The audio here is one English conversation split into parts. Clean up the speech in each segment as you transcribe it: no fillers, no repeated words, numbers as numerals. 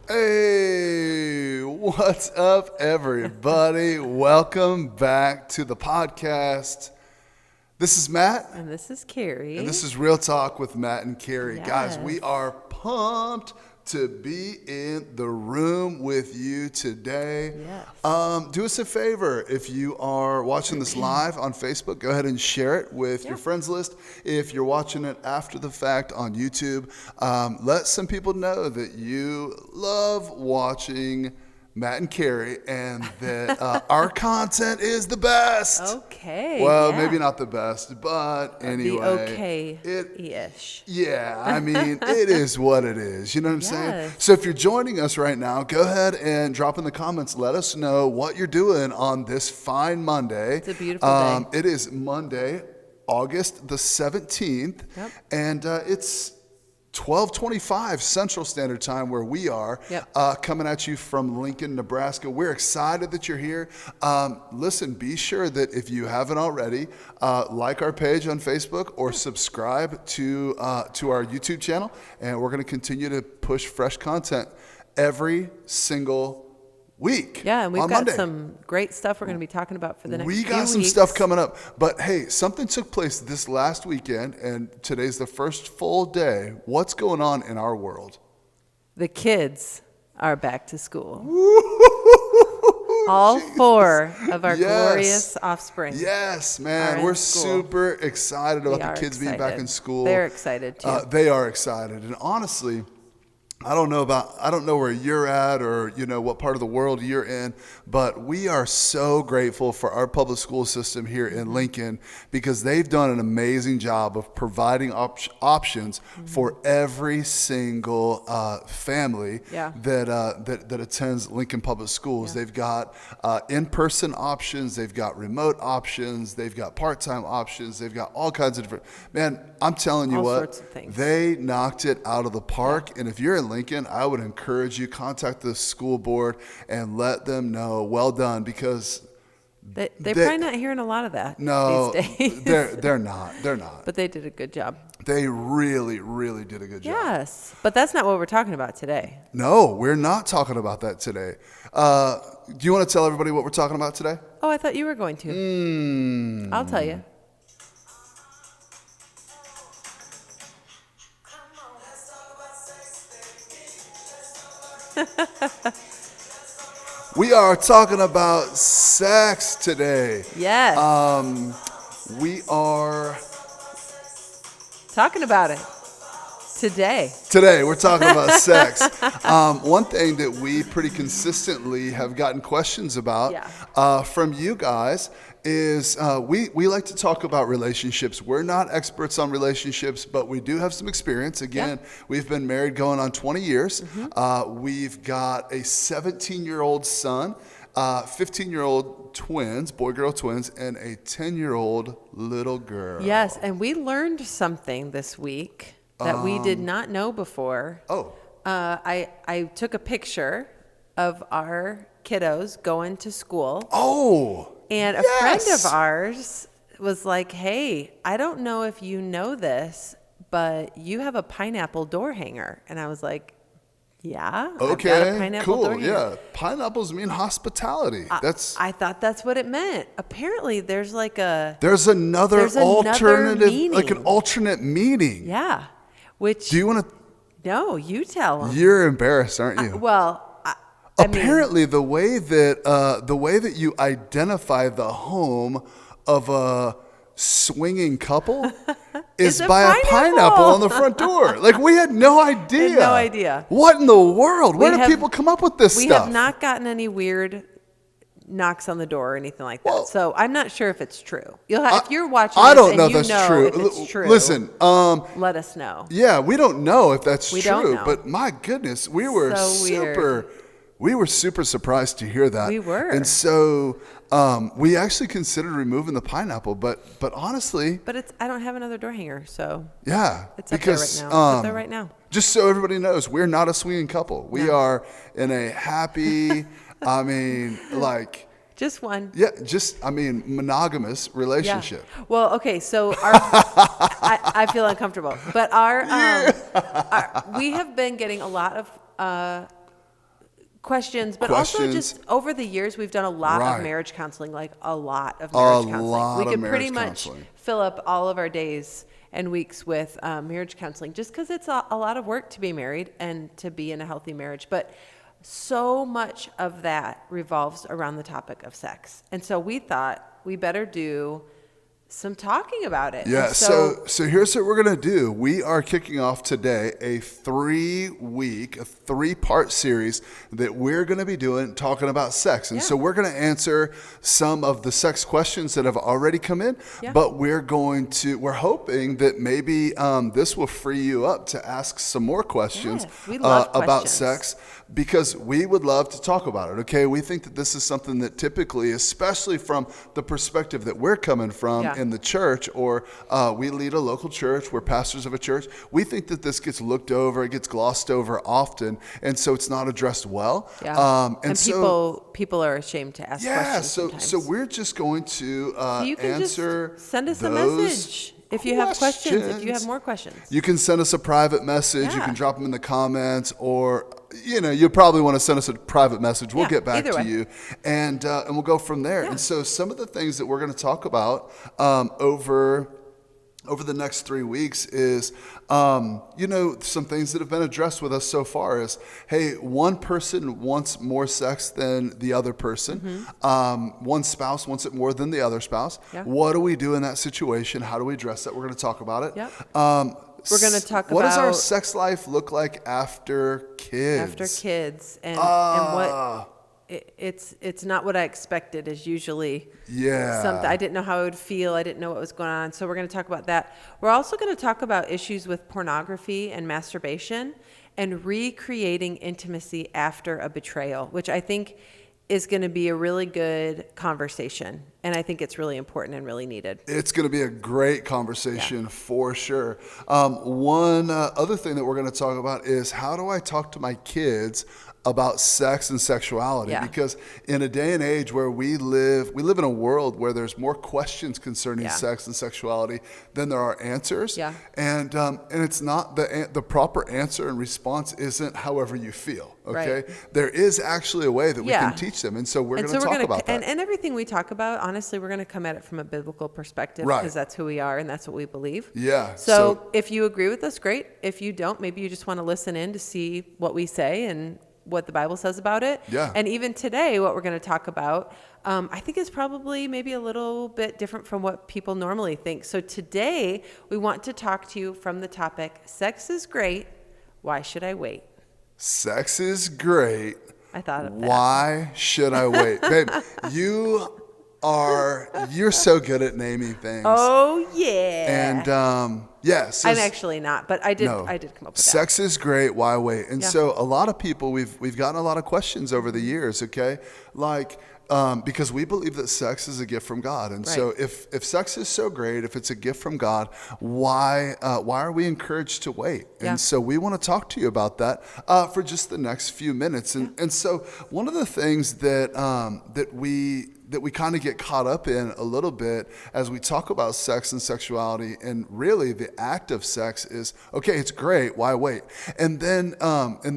Hey, what's up, everybody? Welcome back to the podcast. This is Matt. And this is Carrie. And this is Real Talk with Matt and Carrie. Yes. Guys, we are pumped to be in the room with you today. Yes. Do us a favor. If you are watching this live on Facebook, go ahead and share it with your friends list. If you're watching it after the fact on YouTube, let some people know that you love watching Matt and Carrie, and that our content is the best. Okay. Well, yeah. maybe not the best, but anyway. The okay-ish. Yeah, I mean, it is what it is. You know what I'm saying? Yes. So if you're joining us right now, go ahead and drop in the comments. Let us know what you're doing on this fine Monday. It's a beautiful day. It is Monday, August the 17th, Yep. and it's 12:25 Central Standard Time where we are, coming at you from Lincoln, Nebraska. We're excited that you're here. Listen, be sure that if you haven't already, like our page on Facebook or subscribe to our YouTube channel, and we're going to continue to push fresh content every single week. Yeah, and we've on got Monday. some great stuff we're going to be talking about for the next few We got weeks. some stuff coming up. But hey, something took place this last weekend, and today's the first full day. What's going on in our world? The kids are back to school. All four of our glorious offspring. Yes, are man. in We're school. super excited We about the are kids being back excited. in school. They're excited too. They are excited. And honestly, I don't know where you're at or, what part of the world you're in, but we are so grateful for our public school system here in Lincoln because they've done an amazing job of providing options for every single family that attends Lincoln Public Schools. Yeah. They've got in-person options, they've got remote options, they've got part-time options, they've got all kinds of different, man, I'm telling you All what, sorts of things. they knocked it out of the park. And if you're in Lincoln, I would encourage you, contact the school board and let them know, well done, because They're probably not hearing a lot of that these days. they're not. But they did a good job. They really, really did a good job. Yes, but that's not what we're talking about today. No, we're not talking about that today. Do you want to tell everybody what we're talking about today? Oh, I thought you were going to. I'll tell you. We are talking about sex today. Yes. We are... Talking about it today. Today, we're talking about sex. One thing that we pretty consistently have gotten questions about from you guys is we like to talk about relationships. We're not experts on relationships, but we do have some experience. Again, we've been married going on 20 years. We've got a 17-year-old son, 15-year-old twins, boy-girl twins, and a 10-year-old little girl. Yes, and we learned something this week that we did not know before. Oh. I took a picture of our kiddos going to school. Oh. And a friend of ours was like, hey, I don't know if you know this, but you have a pineapple door hanger. And I was like, yeah, I've got a Okay, pineapple cool. door hanger. Yeah, pineapples mean hospitality. I thought that's what it meant. Apparently, there's there's another alternative, meaning. like an alternate meaning. Yeah. Which Do you want to? No, you tell them. You're embarrassed, aren't you? Apparently, the way that you identify the home of a swinging couple is by a pineapple on the front door. Like, we had no idea. Had no idea. What in the world? Where do people come up with this stuff? We have not gotten any weird knocks on the door or anything like that. Well, so I'm not sure if it's true. If you're watching I this don't and know you if that's know true. if it's true, Listen, let us know. yeah, we don't know if that's We true, don't know. but my goodness, we were So super surprised to hear that. We were. And so we actually considered removing the pineapple, but honestly, But I don't have another door hanger, so yeah, it's up because there right now. It's up there right now. Just so everybody knows, we're not a swinging couple. We are in a happy, Just one. yeah, monogamous relationship. Yeah. Well, okay, so I feel uncomfortable, but we have been getting a lot of questions, but also just over the years, we've done a lot Right. of marriage counseling, like a lot of marriage counseling. lot We of could marriage pretty much counseling. fill up all of our days and weeks with marriage counseling, just because it's a lot of work to be married and to be in a healthy marriage. But so much of that revolves around the topic of sex. And so we thought we better do some talking about it. Yeah, And so here's what we're going to do. We are kicking off today a 3-part series that we're going to be doing talking about sex. And so we're going to answer some of the sex questions that have already come in, but we're hoping that maybe this will free you up to ask some more questions, we love about questions. sex, because we would love to talk about it. Okay, we think that this is something that typically, especially from the perspective that we're coming from in the church, or we lead a local church, we're pastors of a church, we think that this gets looked over, it gets glossed over often, and so it's not addressed well. And so people are ashamed to ask questions sometimes. So we're just going to So you can answer just send us a those message if you have questions, if you have more questions. You can send us a private message. You can drop them in the comments, or you'll probably want to send us a private message. We'll get back to you, and we'll go from there. And so some of the things that we're going to talk about over the next 3 weeks is, some things that have been addressed with us so far is, hey, one person wants more sex than the other person. One spouse wants it more than the other spouse. What do we do in that situation? How do we address that? We're going to talk about it. We're going to talk what about does our sex life look like after kids? And what it's not what I expected is usually something. I didn't know how I would feel. I didn't know what was going on. So we're going to talk about that. We're also going to talk about issues with pornography and masturbation and recreating intimacy after a betrayal, which I think is going to be a really good conversation. And I think it's really important and really needed. It's going to be a great conversation for sure. One other thing that we're going to talk about is, how do I talk to my kids about sex and sexuality? Because in a day and age where we live in a world where there's more questions concerning sex and sexuality than there are answers. And it's not the proper answer and response isn't however you feel. Okay, there is actually a way that we can teach them, and so we're going to talk about that. And everything we talk about, honestly, we're going to come at it from a biblical perspective, because that's who we are and that's what we believe. So if you agree with us, great. If you don't, maybe you just want to listen in to see what we say and what the Bible says about it. And even today, what we're going to talk about, I think is probably maybe a little bit different from what people normally think. So today, we want to talk to you from the topic, sex is great, why should I wait? Sex is great. I thought of that. Why should I wait? Babe, you're so good at naming things. Oh, yeah. And yes, I'm actually not, but I did come up with that. Sex is great, why wait? And so a lot of people, we've gotten a lot of questions over the years, okay? Like, because we believe that sex is a gift from God. And so if sex is so great, if it's a gift from God, why are we encouraged to wait? And so we want to talk to you about that for just the next few minutes. And so one of the things that we kind of get caught up in a little bit as we talk about sex and sexuality, and really the act of sex, is, okay, it's great, why wait? And then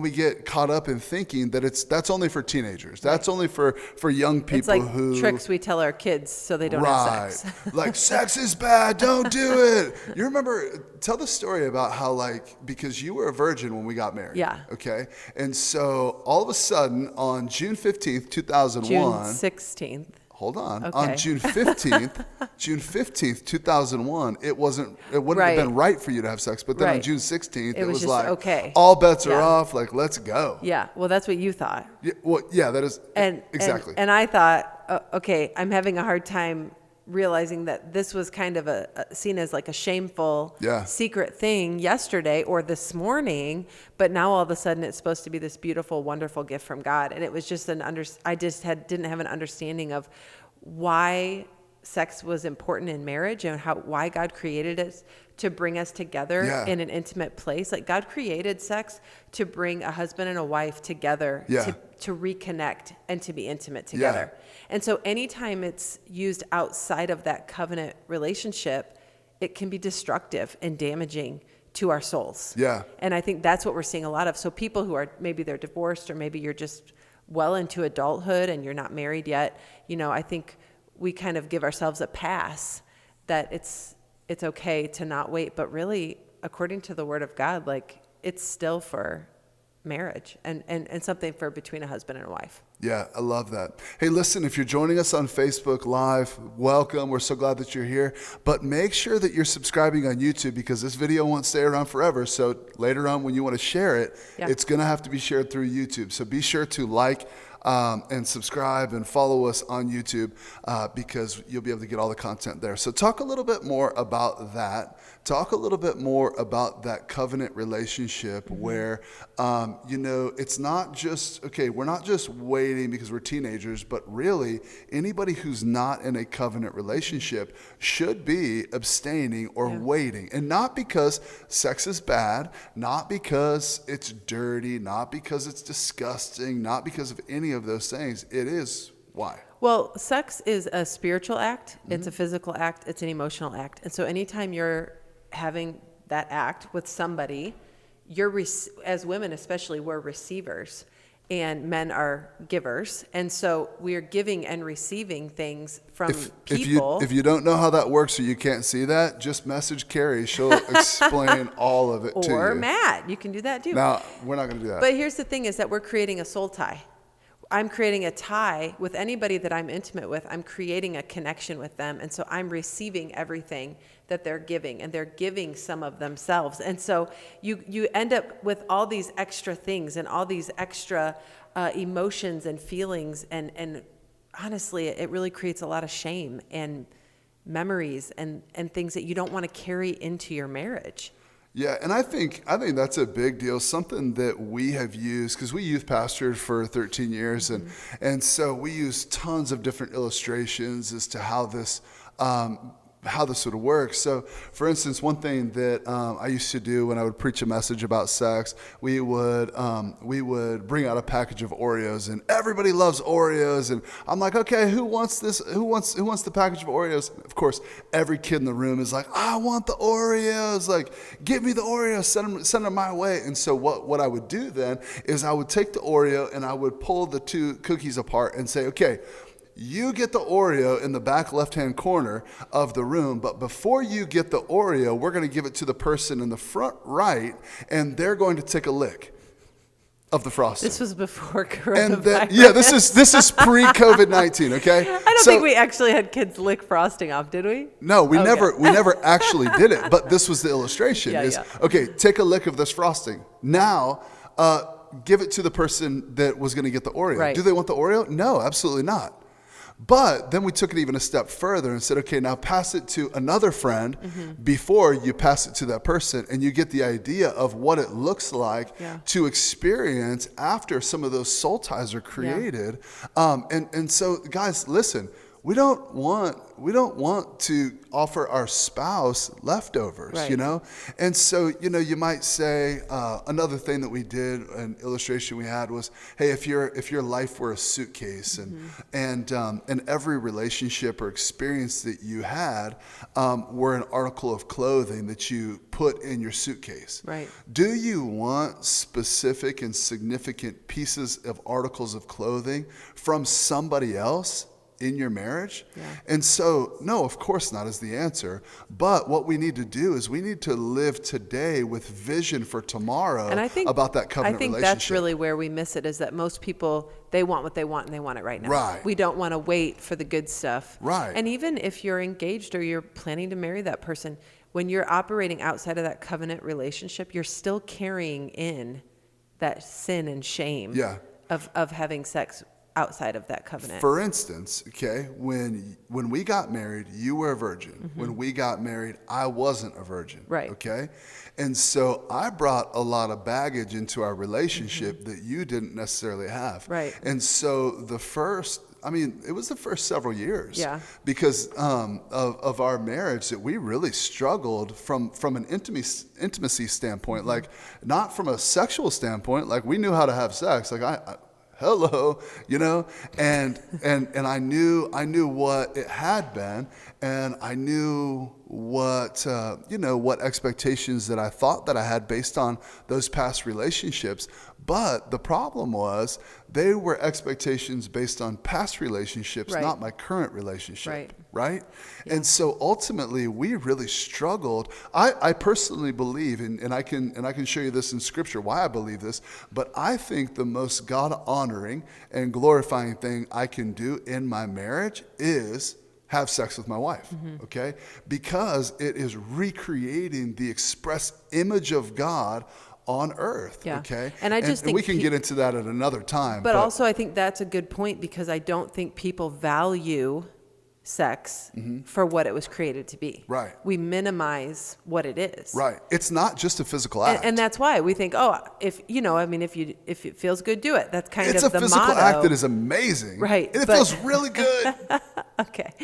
we get caught up in thinking that that's only for teenagers. That's only for young people. It's like who tricks we tell our kids so they don't have sex. Like, sex is bad, don't do it. You remember, tell the story about how, like, because you were a virgin when we got married. Okay. And so all of a sudden on June 15th, 2001. June 16th. Hold on. Okay. On June 15th, 2001, it wouldn't have been right for you to have sex. But then on June 16th, it was just like, okay, all bets are off. Like, let's go. Yeah. Well, that's what you thought. That is exactly. And I thought, okay, I'm having a hard time realizing that this was kind of seen as like a shameful secret thing yesterday or this morning, but now all of a sudden it's supposed to be this beautiful, wonderful gift from God. And it was just I just didn't have an understanding of why sex was important in marriage and why God created it to bring us together in an intimate place. Like, God created sex to bring a husband and a wife together to reconnect and to be intimate together. And so anytime it's used outside of that covenant relationship, it can be destructive and damaging to our souls. And I think that's what we're seeing a lot of. So people who are, maybe they're divorced, or maybe you're just well into adulthood and you're not married yet, I think we kind of give ourselves a pass that it's okay to not wait. But really, according to the Word of God, like, it's still for marriage and something for between a husband and a wife. Yeah, I love that. Hey, listen, if you're joining us on Facebook Live, welcome. We're so glad that you're here. But make sure that you're subscribing on YouTube, because this video won't stay around forever. So later on, when you want to share it, it's going to have to be shared through YouTube. So be sure to like and subscribe and follow us on YouTube, because you'll be able to get all the content there. So talk a little bit more about that. Talk a little bit more about that covenant relationship where, it's not just, we're not just waiting because we're teenagers, but really anybody who's not in a covenant relationship should be abstaining or waiting. And not because sex is bad, not because it's dirty, not because it's disgusting, not because of any of those things. It is why. Well, sex is a spiritual act. It's a physical act. It's an emotional act. And so anytime you're having that act with somebody, as women especially, we're receivers and men are givers. And so we're giving and receiving things from people. If you don't know how that works or you can't see that, just message Carrie. She'll explain all of it to you. Or Matt. You can do that too. No, we're not going to do that. But here's the thing, is that we're creating a soul tie. I'm creating a tie with anybody that I'm intimate with. I'm creating a connection with them. And so I'm receiving everything that they're giving, and they're giving some of themselves. And so you end up with all these extra things and all these extra emotions and feelings. And honestly, it really creates a lot of shame and memories and things that you don't want to carry into your marriage. Yeah, and I think that's a big deal, something that we have used, because we youth pastored for 13 years, and so we use tons of different illustrations as to how this would work. So, for instance, one thing that I used to do when I would preach a message about sex, we would bring out a package of Oreos, and everybody loves Oreos, and I'm like, okay, who wants this? Who wants the package of Oreos? Of course, every kid in the room is like, I want the Oreos. Like, give me the Oreos. Send them my way. And so what I would do then is I would take the Oreo and I would pull the two cookies apart and say, okay, you get the Oreo in the back left-hand corner of the room, but before you get the Oreo, we're going to give it to the person in the front right, and they're going to take a lick of the frosting. This was before coronavirus. And then, this is pre-COVID-19, okay? I don't think we actually had kids lick frosting off, did we? No, we never actually did it, but this was the illustration. Okay, take a lick of this frosting. Now, give it to the person that was going to get the Oreo. Right. Do they want the Oreo? No, absolutely not. But then we took it even a step further and said, okay, now pass it to another friend before you pass it to that person. And you get the idea of what it looks like to experience after some of those soul ties are created. And so, guys, listen, we don't want to offer our spouse leftovers, right. And so, you might say, another thing that we did, an illustration we had was, hey, if your life were a suitcase and every relationship or experience that you had were an article of clothing that you put in your suitcase. Right. Do you want specific and significant pieces of articles of clothing from somebody else in your marriage? And so, no, of course not is the answer. But what we need to do is we need to live today with vision for tomorrow about that covenant relationship. I think that's really where we miss it, is that most people, they want what they want and they want it right now. Right. We don't want to wait for the good stuff. Right. And even if you're engaged or you're planning to marry that person, when you're operating outside of that covenant relationship, you're still carrying in that sin and shame of having sex outside of that covenant. For instance, okay, when we got married, you were a virgin. When we got married, I wasn't a virgin. Right. Okay? And so I brought a lot of baggage into our relationship that you didn't necessarily have. Right. And so it was the first several years. Yeah. Because of our marriage that we really struggled from an intimacy standpoint, like not from a sexual standpoint, like we knew how to have sex. Like hello, and I knew what it had been, and I knew what expectations that I thought that I had based on those past relationships. But the problem was they were expectations based on past relationships, Right. not my current relationship. Right? Yeah. And so ultimately we really struggled. I personally believe, and I can show you this in scripture, why I believe this, but I think the most God honoring and glorifying thing I can do in my marriage is have sex with my wife, okay? Because it is recreating the express image of God on earth, okay? And I just think we can get into that at another time. But also I think that's a good point, because I don't think people value sex for what it was created to be. Right. We minimize what it is. Right. It's not just a physical act. And that's why we think, if it feels good, do it. That's kind it's of the motto. It's a physical act that is amazing. Right. And it feels really good. Okay.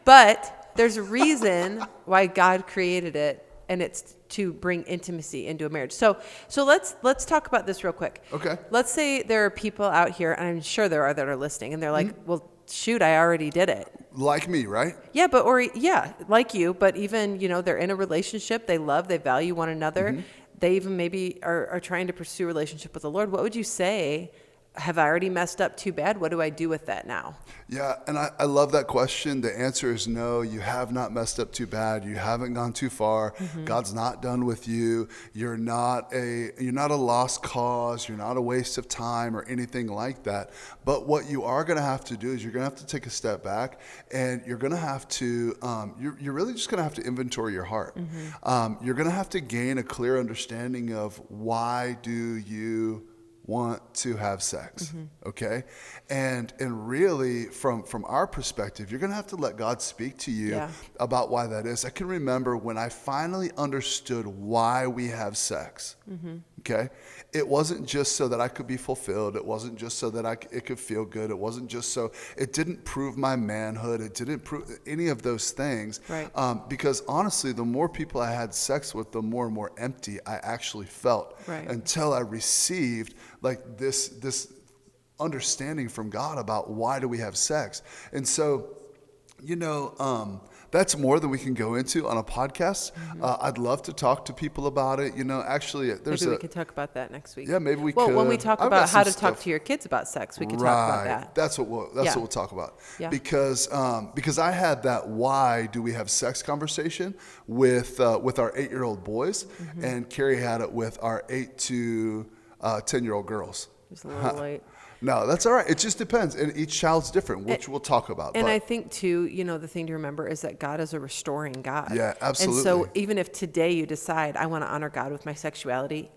But there's a reason why God created it, and it's to bring intimacy into a marriage. So let's talk about this real quick. Okay. Let's say there are people out here, and I'm sure there are, that are listening, and they're like, well, shoot, I already did it. Like me, right? Yeah, like you, but even, they're in a relationship, they love, they value one another. They even maybe are trying to pursue a relationship with the Lord. What would you say? Have I already messed up too bad? What do I do with that now? Yeah, and I love that question. The answer is no, you have not messed up too bad. You haven't gone too far. God's not done with you. You're not a lost cause. You're not a waste of time or anything like that. But what you are going to have to do is you're going to have to take a step back, and you're going to have to, you're really just going to have to inventory your heart. You're going to have to gain a clear understanding of why do you want to have sex, okay? And really, from our perspective, you're going to have to let God speak to you about why that is. I can remember when I finally understood why we have sex, okay? It wasn't just so that I could be fulfilled. It wasn't just so that it could feel good. It wasn't just so, it didn't prove my manhood. It didn't prove any of those things. Right. Because honestly, the more people I had sex with, the more and more empty I actually felt, until I received like this understanding from God about why do we have sex. And so, that's more than we can go into on a podcast. I'd love to talk to people about it. Actually, maybe we could talk about that next week. Yeah, maybe we could. Well, when we talk about how to talk to your kids about sex, we could talk about that. That's what we'll talk about. Yeah. Because I had that why do we have sex conversation with our 8-year-old boys, and Carrie had it with our 8 to 10-year-old girls. Just a little late. No, that's all right. It just depends. And each child's different, which we'll talk about. And I think, too, the thing to remember is that God is a restoring God. Yeah, absolutely. And so even if today you decide, I want to honor God with my sexuality,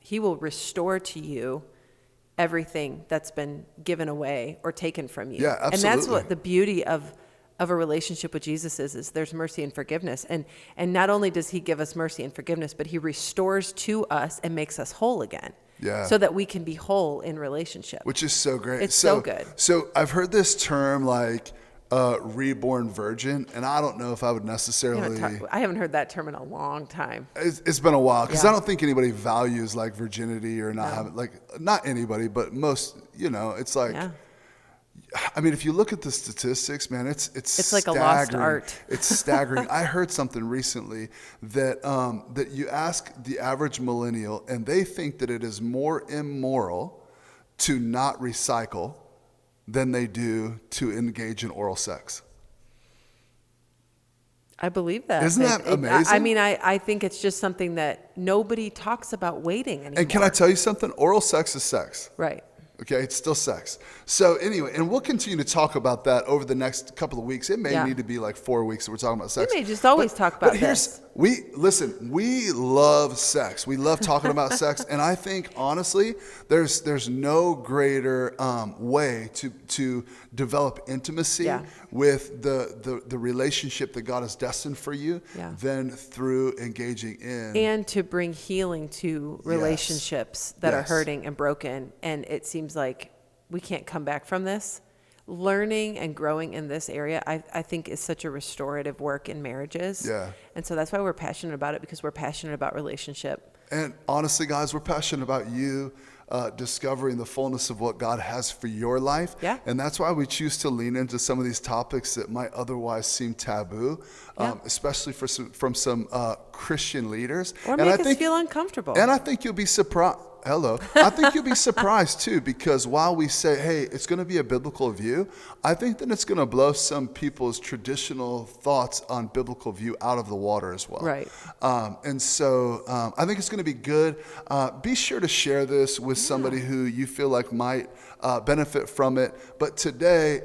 He will restore to you everything that's been given away or taken from you. Yeah, absolutely. And that's what the beauty of a relationship with Jesus is there's mercy and forgiveness. And not only does He give us mercy and forgiveness, but He restores to us and makes us whole again. Yeah. So that we can be whole in relationship. Which is so great. It's so good. So I've heard this term like reborn virgin, and I don't know if I would necessarily. I haven't heard that term in a long time. It's been a while, because I don't think anybody values like virginity or not having, like, not anybody, but most, it's like. Yeah. I mean, if you look at the statistics, man, it's like a lost art. It's staggering. I heard something recently that you ask the average millennial, and they think that it is more immoral to not recycle than they do to engage in oral sex. I believe that. Isn't that amazing? I think it's just something that nobody talks about waiting anymore. And can I tell you something? Oral sex is sex. Right. Okay, it's still sex. So anyway, and we'll continue to talk about that over the next couple of weeks. It may need to be like 4 weeks that we're talking about sex. We may just always talk about this. We love sex. We love talking about sex, and I think honestly, there's no greater way to develop intimacy with the relationship that God has destined for you than through engaging in, and to bring healing to relationships that are hurting and broken. And it seems like we can't come back from this. Learning and growing in this area, I think, is such a restorative work in marriages. Yeah. And so that's why we're passionate about it, because we're passionate about relationship. And honestly, guys, we're passionate about you. discovering the fullness of what God has for your life. Yeah. And that's why we choose to lean into some of these topics that might otherwise seem taboo, especially from some Christian leaders. Or make us feel uncomfortable. And I think you'll be surprised. I think you'll be surprised too, because while we say, hey, it's going to be a biblical view, I think that it's going to blow some people's traditional thoughts on biblical view out of the water as well. Right. And so I think it's going to be good. Be sure to share this with somebody who you feel like might benefit from it. But today,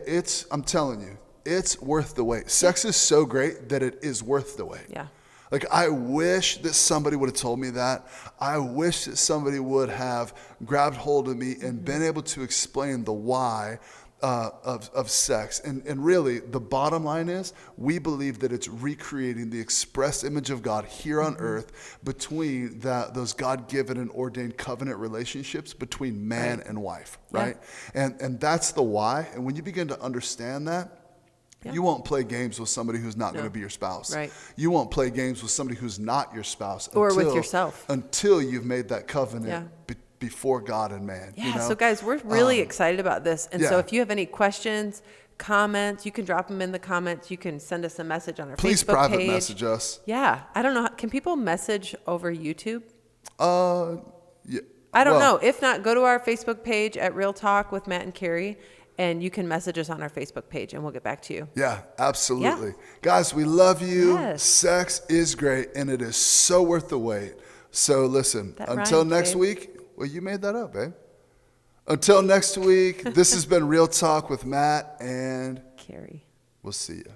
I'm telling you, it's worth the wait. Sex is so great that it is worth the wait. Yeah. Like, I wish that somebody would have told me that. I wish that somebody would have grabbed hold of me and been able to explain the why of sex. And really, the bottom line is, we believe that it's recreating the express image of God here on earth between those God-given and ordained covenant relationships between man and wife, right? Yeah. And that's the why. And when you begin to understand that, you won't play games with somebody who's not going to be your spouse. Right. You won't play games with somebody who's not your spouse. Or with yourself. Until you've made that covenant before God and man. Yeah, you know? So guys, we're really excited about this. And so if you have any questions, comments, you can drop them in the comments. You can send us a message on our Facebook page. Please private message us. Yeah. I don't know. Can people message over YouTube? Yeah. I don't know. If not, go to our Facebook page at Real Talk with Matt and Carrie. And you can message us on our Facebook page, and we'll get back to you. Yeah, absolutely. Yeah. Guys, we love you. Yes. Sex is great, and it is so worth the wait. So listen, until next week. Well, you made that up, babe. Until next week, this has been Real Talk with Matt and Carrie. We'll see you.